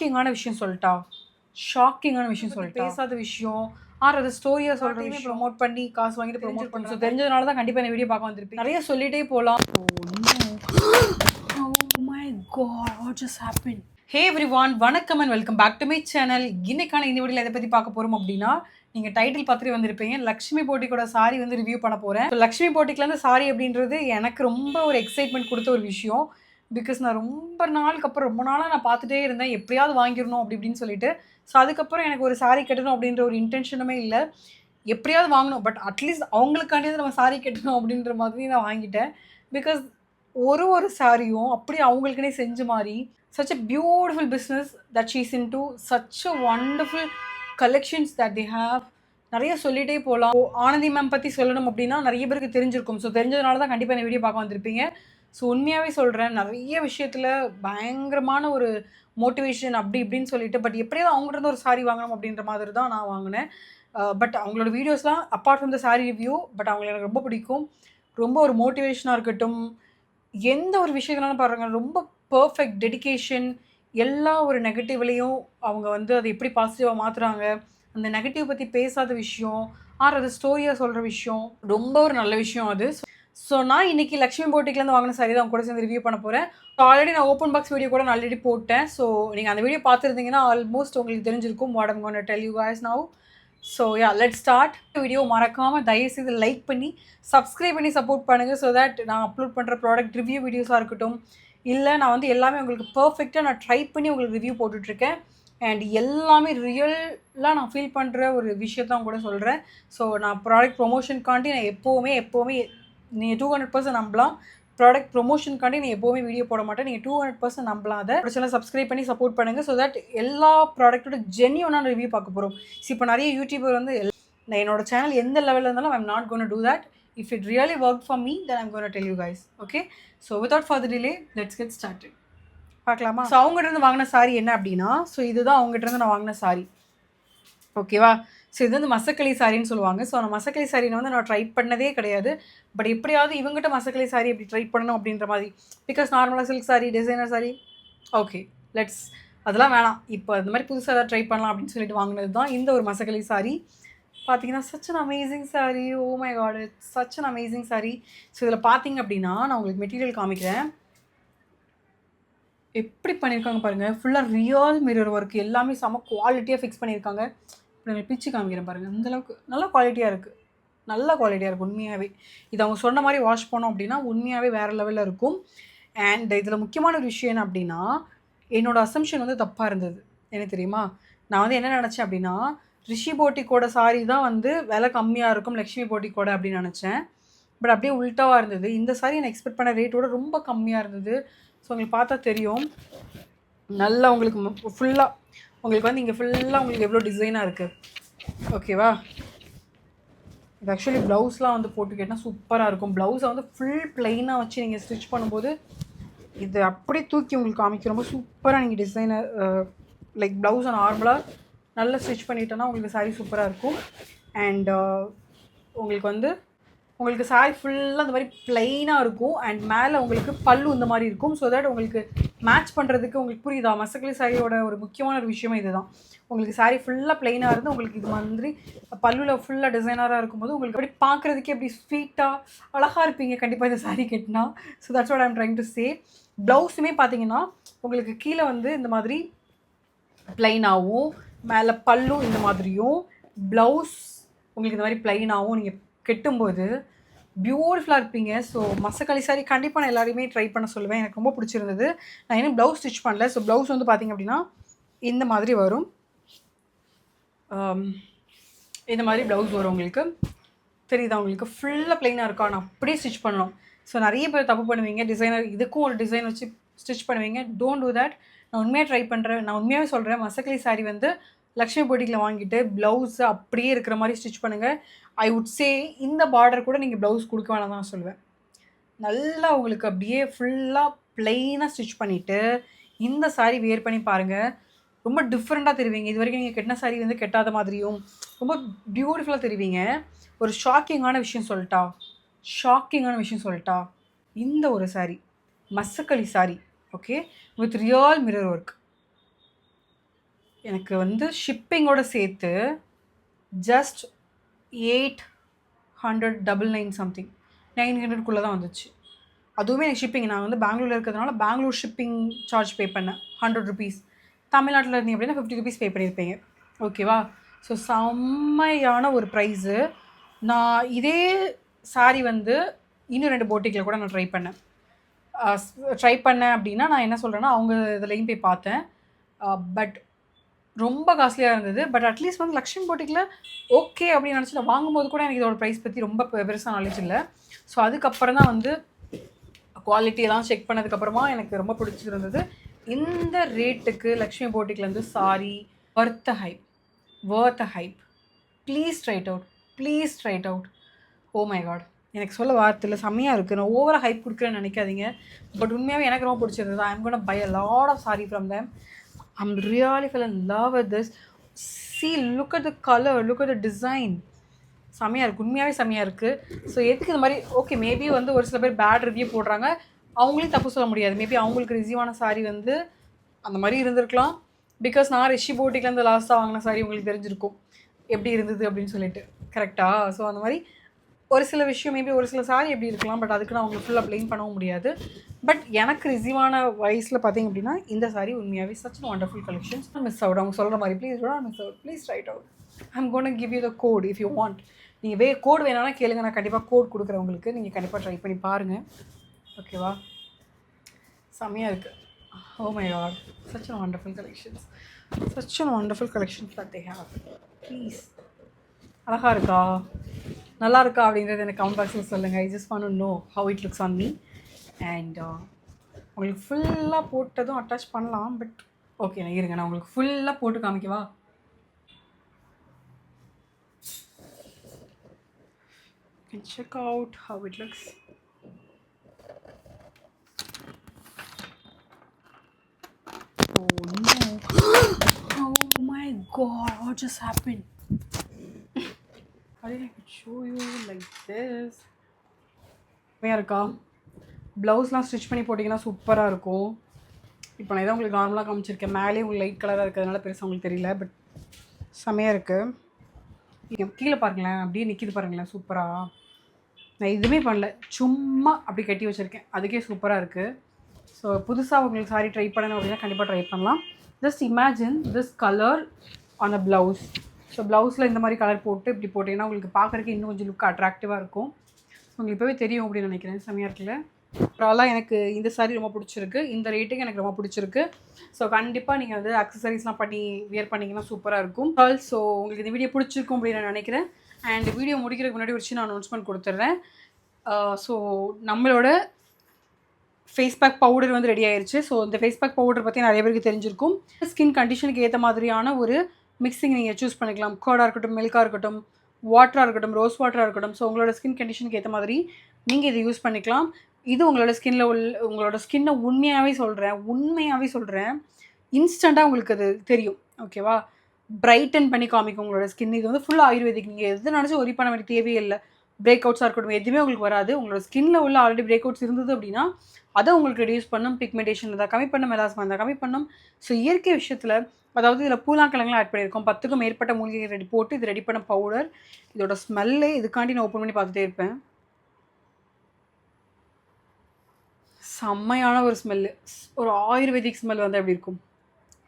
ஷாக்கிங்கான விஷயம் சொல்லிட்டா ஷாக்கிங்கான விஷயம் சொல்லிட்டா பேசாத விஷயம் அது ஸ்டோரியை சொல்கிறதையுமே ப்ரொமோட் பண்ணி காசு வாங்கிட்டு ப்ரொமோட் பண்ணி ஸோ தெரிஞ்சதுனால தான் கண்டிப்பாக இந்த வீடியோ பார்க்க வந்திருப்பேன். நிறைய சொல்லிட்டே போகலாம். My god what just happen. Hey everyone, வணக்கம் and welcome back to my channel. இன்னைக்கான இந்த வீடியோவில் எதை பற்றி பார்க்க போகிறோம் அப்படின்னா, நீங்கள் டைட்டில் பார்த்துட்டு வந்திருப்பீங்க, லக்ஷ்மி போட்டிக்கோட சாரி வந்து ரிவ்யூ பண்ண போகிறேன். லக்ஷ்மி போட்டிக்லேருந்து சாரி அப்படின்றது எனக்கு ரொம்ப ஒரு எக்ஸைட்மெண்ட் கொடுத்த ஒரு விஷயம். பிகாஸ் நான் ரொம்ப நாளுக்கு அப்புறம் ரொம்ப நாளாக நான் பார்த்துட்டே இருந்தேன், எப்படியாவது வாங்கிடணும் அப்படி இப்படின்னு சொல்லிட்டு. ஸோ அதுக்கப்புறம் எனக்கு ஒரு சாரி கட்டணும் அப்படின்ற ஒரு இன்டென்ஷனுமே இல்லை, எப்படியாவது வாங்கணும், பட் அட்லீஸ்ட் அவங்களுக்காண்டியாவது நம்ம சாரி கட்டணும் அப்படின்ற மாதிரி நான் வாங்கிட்டேன். பிகாஸ் ஒரு ஒரு சாரியும் அப்படியே அவங்களுக்குனே செஞ்ச மாதிரி such a beautiful business that she's into, such a wonderful collections that they have. நிறைய சொல்லிட்டே போகலாம். ஆனந்தி மேம் பற்றி சொல்லணும் அப்படின்னா நிறைய பேருக்கு தெரிஞ்சிருக்கும். ஸோ தெரிஞ்சதுனால தான் கண்டிப்பாக இந்த வீடியோ பார்க்க வந்திருப்பீங்க. ஸோ உண்மையாகவே சொல்கிறேன், நிறைய விஷயத்தில் பயங்கரமான ஒரு மோட்டிவேஷன் அப்படி இப்படின்னு சொல்லிட்டு, பட் எப்படியாவது அவங்ககிட்ட ஒரு சாரி வாங்கணும் அப்படின்ற மாதிரி தான் நான் வாங்கினேன். பட் அவங்களோட வீடியோஸ்லாம் apart from the sorry review, but அவங்களை எனக்கு ரொம்ப பிடிக்கும். ரொம்ப ஒரு மோட்டிவேஷனாக இருக்கட்டும், எந்த ஒரு விஷயத்தினாலும் பாருங்கள், ரொம்ப பர்ஃபெக்ட் டெடிகேஷன். எல்லா ஒரு நெகட்டிவ்லேயும் அவங்க வந்து அதை எப்படி பாசிட்டிவாக மாற்றுறாங்க, அந்த நெகட்டிவ் பற்றி பேசாத விஷயம் அது ஸ்டோரியாக சொல்கிற விஷயம் ரொம்ப ஒரு நல்ல விஷயம் அது. ஸோ நான் இன்றைக்கி லக்ஷ்மி போட்டிக்லேருந்து வாங்கின சாரி தான் அவங்க கூட சேர்ந்து ரிவ்யூ பண்ண போகிறேன். ஸோ ஆல்ரெடி நான் ஓப்பன் பாக்ஸ் வீடியோ கூட நான் ஆல்ரெடி போட்டேன். ஸோ நீங்கள் அந்த வீடியோ பார்த்துருந்தீங்கன்னா ஆல்மோஸ்ட் உங்களுக்கு தெரிஞ்சிருக்கும் what I'm gonna tell you guys now. So yeah let's start. Video மறக்காமல் தயவுசெய்து லைக் பண்ணி சப்ஸ்கிரைப் பண்ணி சப்போர்ட் பண்ணுங்கள். ஸோ தட் நான் அப்லோட் பண்ணுற ப்ராடக்ட் ரிவ்யூ வீடியோஸாக இருக்கட்டும், இல்லை நான் வந்து எல்லாமே உங்களுக்கு பர்ஃபெக்டாக நான் ட்ரை பண்ணி உங்களுக்கு ரிவ்யூ போட்டுட்ருக்கேன். அண்ட் எல்லாமே ரியலாக நான் ஃபீல் பண்ணுற ஒரு விஷயத்தான் கூட சொல்கிறேன். ஸோ நான் ப்ராடக்ட் ப்ரொமோஷனுக்காண்டி நான் எப்போவுமே நீங்கள் 200% நம்பலாம். ப்ராடக்ட் ப்ரொமோஷனுக்காண்டி நீங்கள் எப்போவுமே வீடியோ போட மாட்டேன், நீங்கள் 200% நம்பலாம். அதை பிரச்சனை சப்ஸ்கிரைப் பண்ணி சப்போர்ட் பண்ணுங்கள். ஸோ தட் எல்லா ப்ராடக்ட்டோட ஜென்யூனான ரிவ்யூ பார்க்க போகிறோம். ஸோ இப்போ நிறைய யூடியூபர் வந்து நான் என்னோட சேனல் எந்த லெவலில் இருந்தாலும் I'm not gonna do that. If it really work for me then I'm gonna tell you guys. Okay, so without further delay let's get started. பார்க்கலாமா? ஸோ அவங்ககிட்ட வாங்கின சாரி என்ன அப்படின்னா, ஸோ இதுதான் அவங்ககிட்ட நான் வாங்கின சாரி. ஓகேவா? ஸோ இது வந்து மசக்களி சாரின்னு சொல்லுவாங்க. ஸோ அந்த மசக்களி சாரியை வந்து நான் ட்ரை பண்ணதே கிடையாது. பட் எப்படியாவது இவங்ககிட்ட மசக்களி சாரி எப்படி ட்ரை பண்ணணும் அப்படின்ற மாதிரி. பிகாஸ் நார்மலாக silk sorry, designer sorry, okay let's அதெல்லாம் வேணாம், இப்போ இந்த மாதிரி புதுசாக ஏதாவது ட்ரை பண்ணலாம் அப்படின்னு சொல்லிட்டு வாங்கினது தான் இந்த ஒரு மசக்களி சாரி. பார்த்தீங்கன்னா such an amazing sari. Oh my God, it's such an amazing sari. So இதில் பார்த்தீங்க அப்படின்னா நான் உங்களுக்கு மெட்டீரியல் காமிக்கிறேன். எப்படி பண்ணியிருக்காங்க பாருங்கள், ஃபுல்லாக ரியல் மிரர் ஒர்க், எல்லாமே செம குவாலிட்டியாக ஃபிக்ஸ் பண்ணியிருக்காங்க. இப்போ நான் பிச்சு காமிக்கிறேன் பாருங்கள், அந்தளவுக்கு நல்ல குவாலிட்டியாக இருக்குது, நல்ல குவாலிட்டியாக இருக்குது உண்மையாகவே. இது அவங்க சொன்ன மாதிரி வாஷ் பண்ணோம் அப்படின்னா உண்மையாகவே வேறு லெவலில் இருக்கும். அண்ட் இதில் முக்கியமான ஒரு விஷயம் என்ன அப்படின்னா, என்னோடய அசம்ஷன் வந்து தப்பாக இருந்தது. எனக்கு தெரியுமா, நான் வந்து என்ன நினச்சேன் அப்படின்னா, ரிஷி போட்டிக்கோட சாரி தான் வந்து விலை கம்மியாக இருக்கும் லக்ஷ்மி போட்டிக்கோட அப்படின்னு நினச்சேன். பட் அப்படியே உல்ட்டாவாக இருந்தது. இந்த சாரி நான் எக்ஸ்பெக்ட் பண்ண ரேட்டோட ரொம்ப கம்மியாக இருந்தது. ஸோ உங்களுக்கு பார்த்தா தெரியும், நல்லா உங்களுக்கு ஃபுல்லாக உங்களுக்கு வந்து இங்கே ஃபுல்லாக உங்களுக்கு எவ்வளோ டிசைனாக இருக்குது. ஓகேவா? இது ஆக்சுவலி ப்ளவுஸ்லாம் வந்து போட்டு கேட்டால் சூப்பராக இருக்கும். ப்ளவுஸை வந்து ஃபுல் ப்ளைனாக வச்சு நீங்கள் ஸ்டிச் பண்ணும்போது இது அப்படியே தூக்கி உங்களுக்கு காமிக்க ரொம்ப சூப்பராக நீங்கள் டிசைனர் லைக் ப்ளவுஸை நார்மலாக நல்லா ஸ்டிச் பண்ணிட்டோன்னா உங்களுக்கு சாரீ சூப்பராக இருக்கும். அண்ட் உங்களுக்கு சாரி ஃபுல்லாக இந்த மாதிரி ப்ளைனாக இருக்கும். அண்ட் மேலே உங்களுக்கு பல்லு இந்த மாதிரி இருக்கும். ஸோ தட் உங்களுக்கு மேட்ச் பண்ணுறதுக்கு உங்களுக்கு புரியுதா, மசக்களி சாரியோட ஒரு முக்கியமான ஒரு விஷயமே இது தான். உங்களுக்கு சாரி ஃபுல்லாக ப்ளைனாக இருந்து உங்களுக்கு இது மாதிரி பல்லுவில் ஃபுல்லாக டிசைனராக இருக்கும்போது உங்களுக்கு அப்படி பார்க்குறதுக்கே அப்படி ஸ்வீட்டாக அழகாக இருப்பீங்க கண்டிப்பாக இந்த சாரி கட்டினா. So that's what I'm trying to say. ப்ளவுஸுமே பார்த்தீங்கன்னா உங்களுக்கு கீழே வந்து இந்த மாதிரி ப்ளைனாகவும், மேலே பல்லும் இந்த மாதிரியும், ப்ளவுஸ் உங்களுக்கு இந்த மாதிரி ப்ளைனாகவும் நீங்கள் கெட்டும்போது பியூட்டிஃபுல்லாக இருப்பீங்க. ஸோ மசக்களி சாரி கண்டிப்பாக நான் எல்லாரையுமே ட்ரை பண்ண சொல்லுவேன். எனக்கு ரொம்ப பிடிச்சிருந்தது. நான் இன்னும் ப்ளவுஸ் ஸ்டிச் பண்ணல. ஸோ ப்ளவுஸ் வந்து பார்த்திங்க அப்படின்னா இந்த மாதிரி வரும். இந்த மாதிரி ப்ளவுஸ் வரும் உங்களுக்கு தெரியுதா, உங்களுக்கு ஃபுல்லாக ப்ளைனாக இருக்கா, நான் அப்படியே ஸ்டிச் பண்ணணும். ஸோ நிறைய பேர் தப்பு பண்ணுவீங்க, டிசைனர் இதுக்கும் ஒரு டிசைன் வச்சு ஸ்டிச் பண்ணுவீங்க. Don't do that. நான் உண்மையாக ட்ரை பண்ணுறேன், நான் உண்மையாகவே சொல்கிறேன். மசக்களி சாரி வந்து லக்ஷ்மி போட்டிக்கில் வாங்கிட்டு ப்ளவுஸை அப்படியே இருக்கிற மாதிரி ஸ்டிச் பண்ணுங்கள். ஐ வுட் சே இந்த பார்டர் கூட நீங்கள் ப்ளவுஸ் கொடுக்க வேணாம் தான் சொல்லுவேன். நல்லா உங்களுக்கு அப்படியே ஃபுல்லாக ப்ளைனாக ஸ்டிச் பண்ணிவிட்டு இந்த சாரீ வியர் பண்ணி பாருங்கள், ரொம்ப டிஃப்ரெண்ட்டாக தெரிவிங்க. இது வரைக்கும் நீங்கள் கெட்டின சாரீ வந்து கெட்டாத மாதிரியும் ரொம்ப பியூட்டிஃபுல்லாக தெரிவிங்க. ஒரு ஷாக்கிங்கான விஷயம் சொல்லிட்டா இந்த ஒரு sari Masakali sari, okay, with real mirror work. எனக்கு வந்து ஷிப்பிங்கோட சேர்த்து ஜஸ்ட் 899 சம்திங் 900க்குள்ளே தான் வந்துச்சு. அதுவுமே எனக்கு ஷிப்பிங் நான் வந்து பெங்களூரில் இருக்கிறதுனால பெங்களூர் ஷிப்பிங் சார்ஜ் பே பண்ணேன் ₹100. தமிழ்நாட்டில் இருந்தீங்க அப்படின்னா ₹50 பே பண்ணியிருப்பீங்க. ஓகேவா? ஸோ செம்மையான ஒரு ப்ரைஸு. நான் இதே சாரீ வந்து இன்னும் 2 போட்டிக்கில் கூட நான் ட்ரை பண்ணேன் அப்படின்னா நான் என்ன சொல்கிறேன்னா அவங்க இதுலேயும் போய் பார்த்தேன். பட் ரொம்ப காஸ்ட்லியாக இருந்தது. பட் அட்லீஸ்ட் வந்து லக்ஷ்மி போட்டிக்கில் ஓகே அப்படின்னு நினச்சி நான் வாங்கும்போது கூட எனக்கு இதோட ப்ரைஸ் பற்றி ரொம்ப பெருசாக நாலேஜ் இல்லை. ஸோ அதுக்கப்புறம் தான் வந்து குவாலிட்டியெல்லாம் செக் பண்ணதுக்கப்புறமா எனக்கு ரொம்ப பிடிச்சிருந்தது. இந்த ரேட்டுக்கு லக்ஷ்மி போட்டிக்லேருந்து sari worth a hype. Please try it out. Oh my god, எனக்கு சொல்ல வார்த்தை இல்லை, செம்மையாக இருக்குது. நான் ஓவராக ஹைப் கொடுக்குறேன்னு நினைக்காதீங்க. பட் உண்மையாகவே எனக்கு ரொம்ப பிடிச்சிருந்தது. I am gonna buy a lot of sari from them. I'm really fell in love with this. See, look at the color, look at the design. செம்மையாக இருக்குது, உண்மையாகவே செம்மையாக இருக்குது. ஸோ எதுக்கு இந்த மாதிரி ஓகே மேபி வந்து ஒரு சில பேர் பேட் ரிவ்யூ போடுறாங்க, அவங்களையும் தப்பு சொல்ல முடியாது. மேபி அவங்களுக்கு ரிசீவான சாரி வந்து அந்த மாதிரி இருந்திருக்கலாம். பிகாஸ் நான் ரிஷி போட்டிக்லேருந்து லாஸ்ட்டாக வாங்கின சாரி உங்களுக்கு தெரிஞ்சிருக்கும் எப்படி இருந்தது அப்படின்னு சொல்லிட்டு. கரெக்டாக? ஸோ அந்த மாதிரி ஒரு சில விஷயம் மேபி ஒரு சில சாரி எப்படி இருக்கலாம். பட் அதுக்கு நான் அவங்களுக்கு ஃபுல்லாக ப்ளேம் பண்ணவும் முடியாது. பட் எனக்கு ரிசீவான வயசில் பார்த்தீங்க அப்படின்னா இந்த சாரி உண்மையாகவே such wonderful collections. Miss out அவங்க சொல்கிற மாதிரி please miss out, please right out. I'm gonna give you the code if you want. நீங்கள் கோட் வேணாலும் கேளுங்க, நான் கண்டிப்பாக கோட் கொடுக்குறேன் உங்களுக்கு. நீங்கள் கண்டிப்பாக ட்ரை பண்ணி பாருங்கள். ஓகேவா? செம்மையாக இருக்குது. Oh my God, such wonderful collections that they have. Please. அழகாக இருக்கா, நல்லா இருக்கா அப்படிங்கிறது எனக்கு கமெண்ட் பாக்ஸில் சொல்லுங்கள். I just want to know how it looks on me. And உங்களுக்கு ஃபுல்லாக போட்டதும் அட்டாச் பண்ணலாம். பட் ஓகே நான் இருங்க, நான் உங்களுக்கு ஃபுல்லாக போட்டு காமிக்கவா? And check out how it looks. Oh no. Oh my god, what just happened? How did I show you like this? செம்மையாக இருக்கா? ப்ளவுஸ்லாம் ஸ்டிச் பண்ணி போட்டிங்கன்னா சூப்பராக இருக்கும். இப்போ நான் இதான் உங்களுக்கு நார்மலாக காமிச்சிருக்கேன். மேலே உங்களுக்கு லைட் கலராக இருக்கிறதுனால பெருசாக உங்களுக்கு தெரியல. பட் செம்மையாக இருக்குது. நீங்கள் கீழே பாருங்களேன், அப்படியே நிற்கிது பாருங்களேன் சூப்பராக. நான் எதுவுமே பண்ணல, சும்மா அப்படி கட்டி வச்சுருக்கேன். அதுக்கே சூப்பராக இருக்குது. ஸோ புதுசாக உங்களுக்கு சாரி ட்ரை பண்ணணும் அப்படின்னா கண்டிப்பாக ட்ரை பண்ணலாம். Just imagine this colour on a blouse. So ப்ளவுஸில் இந்த மாதிரி கலர் போட்டு இப்படி போட்டிங்கன்னா உங்களுக்கு பார்க்குறதுக்கு இன்னும் கொஞ்சம் லுக் அட்ராக்டிவாக இருக்கும். ஸோ உங்களுக்கு இப்போவே தெரியும் அப்படின்னு நினைக்கிறேன். செம்மையாக இருக்குல்ல? ஓவராலாக எனக்கு இந்த சாரி ரொம்ப பிடிச்சிருக்கு. இந்த ரேட்டுக்கு எனக்கு ரொம்ப பிடிச்சிருக்கு. ஸோ கண்டிப்பாக நீங்கள் வந்து அக்சசரிஸ்லாம் பண்ணி வியர் பண்ணிங்கன்னா சூப்பராக இருக்கும். ஸோ உங்களுக்கு இந்த வீடியோ பிடிச்சிருக்கும் அப்படின்னு நான் நினைக்கிறேன். அண்ட் வீடியோ முடிக்கிறதுக்கு முன்னாடி ஒரு சின்ன அனௌன்ஸ்மெண்ட் கொடுத்துட்றேன். ஸோ நம்மளோட ஃபேஸ் பேக் பவுடர் வந்து ரெடி ஆயிடுச்சு. ஸோ இந்த ஃபேஸ் பேக் பவுடர் பற்றி நிறைய பேருக்கு தெரிஞ்சிருக்கும். ஸ்கின் கண்டிஷனுக்கு ஏற்ற மாதிரியான ஒரு மிக்சிங் நீங்கள் சூஸ் பண்ணிக்கலாம். கர்டாக இருக்கட்டும், மில்காக இருக்கட்டும், வாட்டராக இருக்கட்டும், ரோஸ் வாட்டராக இருக்கட்டும். ஸோ உங்களோட ஸ்கின் கண்டிஷனுக்கு ஏற்ற மாதிரி நீங்கள் இதை யூஸ் பண்ணிக்கலாம். இது உங்களோட ஸ்கின்னை உண்மையாகவே சொல்கிறேன் இன்ஸ்டண்ட்டாக உங்களுக்கு அது தெரியும். ஓகேவா? பிரைட்டன் பண்ணி காமிக்கும் உங்களோட ஸ்கின். இது வந்து ஃபுல்லாக ஆயுர்வேதிக். நீங்கள் எது நினச்சி ஒரி பண்ண வேண்டிய தேவையே இல்லை. பிரேக் அவுட்ஸாக இருக்கட்டும், எதுவுமே உங்களுக்கு வராது. உங்களோட ஸ்கின்னில் உள்ள ஆல்ரெடி பிரேக் அவுட்ஸ் இருந்தது அப்படின்னா அதை உங்களுக்கு ரெடியூஸ் பண்ணும். பிக்மெண்டேஷன் தான் கம்மி பண்ணும், மெலாஸ்மா தான் கம்மி பண்ணும். ஸோ இயற்கை விஷயத்தில், அதாவது இதில் பூலாங்கிழங்குலாம் ஆட் பண்ணியிருக்கோம். 10க்கும் மேற்பட்ட மூலிகை ரெடி போட்டு இது ரெடி பண்ண பவுடர். இதோட ஸ்மெல்லே இதுக்காண்டி நான் ஓப்பன் பண்ணி பார்த்துட்டே இருப்பேன். செம்மையான ஒரு ஸ்மெல்லு, ஒரு ஆயுர்வேதிக் ஸ்மெல் வந்து எப்படி இருக்கும்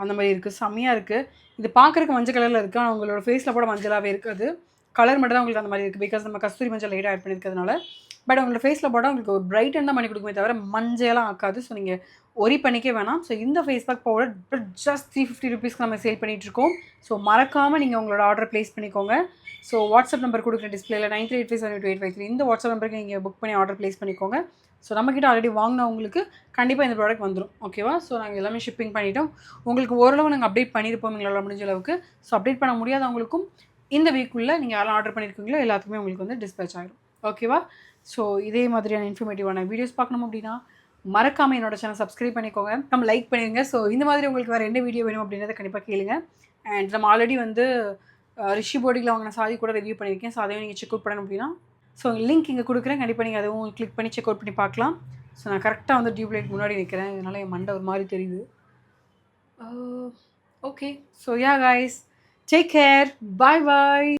அந்த மாதிரி இருக்குது. செம்மையாக இருக்குது. இது பார்க்குறக்கு மஞ்சள் கலரில் இருக்குது, ஆனால் உங்களோட ஃபேஸில் கூட மஞ்சளாகவே இருக்காது. கலர் மட்டும் தான் உங்களுக்கு அந்த மாதிரி இருக்குது. பிகாஸ் நம்ம கஸ்தூரி மஞ்சள் லைட்டாக ஆட் பண்ணியிருக்கிறதுனால. பட் உங்களோட ஃபேஸில் போட்டால் உங்களுக்கு ஒரு பிரைட்டன் தான் பண்ணி கொடுக்குமே தவிர மஞ்சளாம் ஆக்காது. ஸோ நீங்கள் ஒரி பண்ணிக்கே வேணாம். ஸோ இந்த ஃபேஸ் பேக் பவுடர் ஜஸ்ட் ₹350 நம்ம சேல் பண்ணிகிட்ருக்கோம். ஸோ மறக்காமல் நீங்கள் உங்களோட ஆர்டர் ப்ளேஸ் பண்ணிக்கோங்க. ஸோ வாட்ஸ்அப் நம்பர் கொடுக்குற டிஸ்பிளேல 9385782853 இந்த வாட்ஸ்அப் நம்பருக்கு நீங்கள் புக் பண்ணி ஆர்டர் ப்ளேஸ் பண்ணிக்கோங்க. ஸோ நம்மக்கிட்ட ஆல்ரெடி வாங்கினவங்களுக்கு கண்டிப்பாக இந்த ப்ராடக்ட் வந்துடும். ஓகேவா? ஸோ நாங்கள் எல்லாமே ஷிப்பிங் பண்ணிட்டோம். உங்களுக்கு ஓரளவு நாங்கள் அப்டேட் பண்ணியிருப்போம் எங்களால் முடிஞ்ச அளவுக்கு. ஸோ அப்டேட் பண்ண முடியாதவங்களுக்கும் இந்த வீக்குள்ளே நீங்கள் யாரும் ஆர்டர் பண்ணியிருக்கீங்களோ எல்லாத்துக்குமே உங்களுக்கு வந்து டிஸ்பேச் ஆகிடும். ஓகேவா? ஸோ இதே மாதிரியான இன்ஃபர்மேட்டிவான வீடியோஸ் பார்க்கணும் அப்படின்னா மறக்காமல் என்னோட சேனல் சப்ஸ்கிரைப் பண்ணிக்கோங்க, நம்ம லைக் பண்ணிடுங்க. ஸோ இந்த மாதிரி உங்களுக்கு வேறு என்ன வீடியோ வேணும் அப்படின்றத கண்டிப்பாக கேளுங்க. அண்ட் நம்ம ஆல்ரெடி வந்து ரிஷி போட்டிக்கில் வாங்கின சாரி கூட ரிவ்யூ பண்ணியிருக்கேன். ஸோ அதையும் நீங்கள் செக் அவுட் பண்ணணும் அப்படின்னா ஸோ லிங்க் இங்கே கொடுக்குறேன். கண்டிப்பாக நீங்கள் அதுவும் கிளிக் பண்ணி செக் அவுட் பண்ணி பார்க்கலாம். ஸோ நான் கரெக்டாக வந்து டியூப் லைட் முன்னாடி நிற்கிறேன், இதனால் என் மண்டை ஒரு மாதிரி தெரியுது. Okay. So yeah guys, take care. Bye பாய்.